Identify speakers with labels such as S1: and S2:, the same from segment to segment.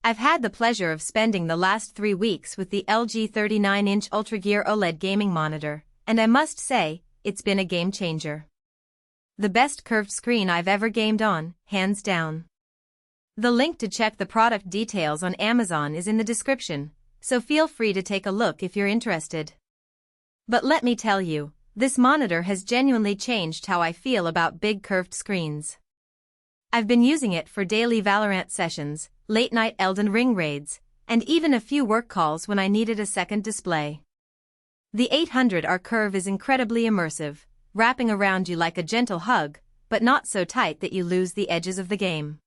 S1: I've had the pleasure of spending the last 3 weeks with the LG 39-inch Ultragear OLED gaming monitor, and I must say, it's been a game changer. The best curved screen I've ever gamed on, hands down. The link to check the product details on Amazon is in the description, so feel free to take a look if you're interested. But let me tell you, this monitor has genuinely changed how I feel about big curved screens. I've been using it for daily Valorant sessions, late-night Elden Ring raids, and even a few work calls when I needed a second display. The 800R curve is incredibly immersive, wrapping around you like a gentle hug, but not so tight that you lose the edges of the game.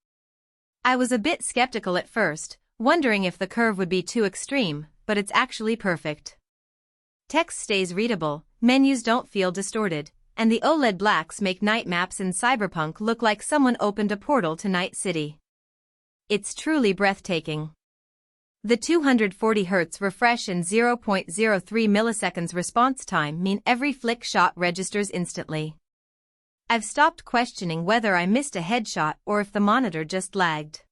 S1: I was a bit skeptical at first, wondering if the curve would be too extreme, but it's actually perfect. Text stays readable, menus don't feel distorted, and the OLED blacks make night maps in Cyberpunk look like someone opened a portal to Night City. It's truly breathtaking. The 240Hz refresh and 0.03 milliseconds response time mean every flick shot registers instantly. I've stopped questioning whether I missed a headshot or if the monitor just lagged.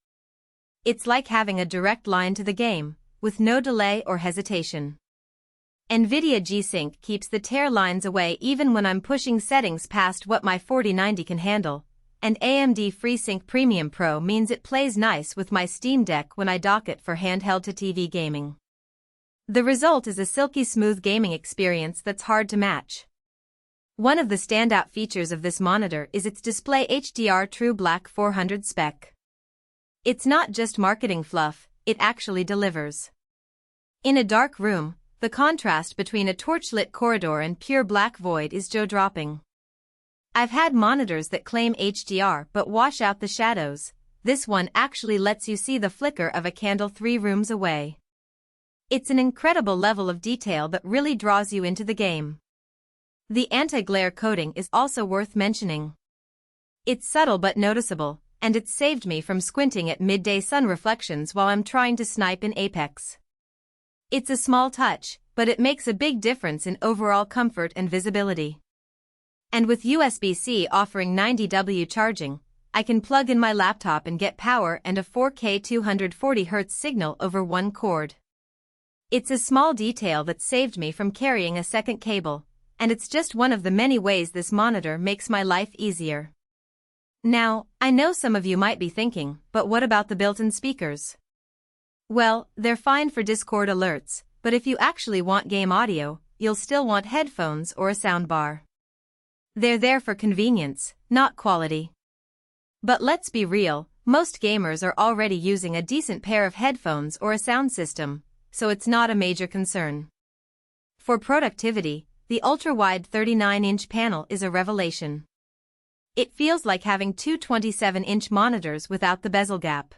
S1: It's like having a direct line to the game, with no delay or hesitation. NVIDIA G-Sync keeps the tear lines away even when I'm pushing settings past what my 4090 can handle, and AMD FreeSync Premium Pro means it plays nice with my Steam Deck when I dock it for handheld to TV gaming. The result is a silky smooth gaming experience that's hard to match. One of the standout features of this monitor is its DisplayHDR True Black 400 spec. It's not just marketing fluff, it actually delivers. In a dark room, the contrast between a torchlit corridor and pure black void is jaw-dropping. I've had monitors that claim HDR but wash out the shadows. This one actually lets you see the flicker of a candle 3 rooms away. It's an incredible level of detail that really draws you into the game. The anti-glare coating is also worth mentioning. It's subtle but noticeable, and it's saved me from squinting at midday sun reflections while I'm trying to snipe in Apex. It's a small touch, but it makes a big difference in overall comfort and visibility. And with USB-C offering 90W charging, I can plug in my laptop and get power and a 4K 240Hz signal over one cord. It's a small detail that saved me from carrying a second cable, and it's just one of the many ways this monitor makes my life easier. Now, I know some of you might be thinking, but what about the built-in speakers? Well, they're fine for Discord alerts, but if you actually want game audio, you'll still want headphones or a soundbar. They're there for convenience, not quality. But let's be real, most gamers are already using a decent pair of headphones or a sound system, so it's not a major concern. For productivity, the ultra-wide 39-inch panel is a revelation. It feels like having two 27-inch monitors without the bezel gap.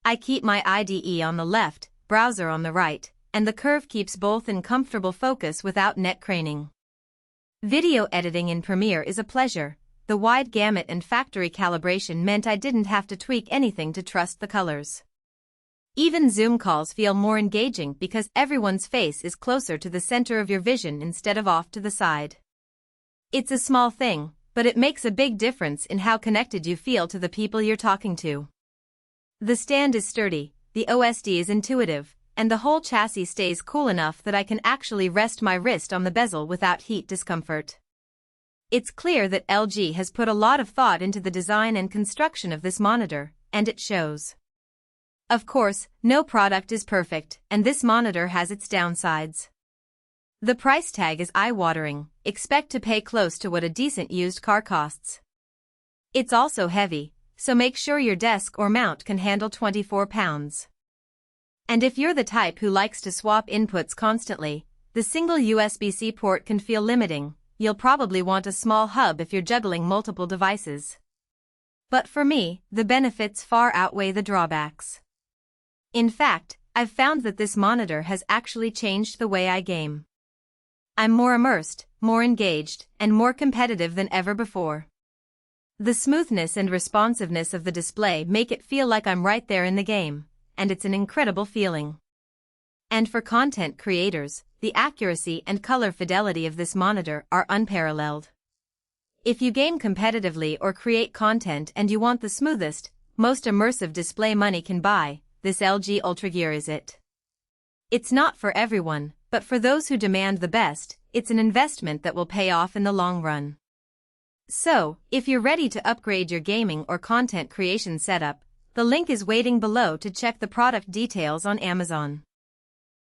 S1: I keep my IDE on the left, browser on the right, and the curve keeps both in comfortable focus without neck craning. Video editing in Premiere is a pleasure. The wide gamut and factory calibration meant I didn't have to tweak anything to trust the colors. Even Zoom calls feel more engaging because everyone's face is closer to the center of your vision instead of off to the side. It's a small thing, but it makes a big difference in how connected you feel to the people you're talking to. The stand is sturdy, the OSD is intuitive, and the whole chassis stays cool enough that I can actually rest my wrist on the bezel without heat discomfort. It's clear that LG has put a lot of thought into the design and construction of this monitor, and it shows. Of course, no product is perfect, and this monitor has its downsides. The price tag is eye-watering. Expect to pay close to what a decent used car costs. It's also heavy, so make sure your desk or mount can handle 24 pounds. And if you're the type who likes to swap inputs constantly, the single USB-C port can feel limiting. You'll probably want a small hub if you're juggling multiple devices. But for me, the benefits far outweigh the drawbacks. In fact, I've found that this monitor has actually changed the way I game. I'm more immersed, more engaged, and more competitive than ever before. The smoothness and responsiveness of the display make it feel like I'm right there in the game, and it's an incredible feeling. And for content creators, the accuracy and color fidelity of this monitor are unparalleled. If you game competitively or create content and you want the smoothest, most immersive display money can buy, this LG Ultragear is it. It's not for everyone, but for those who demand the best, it's an investment that will pay off in the long run. So, if you're ready to upgrade your gaming or content creation setup, the link is waiting below to check the product details on Amazon.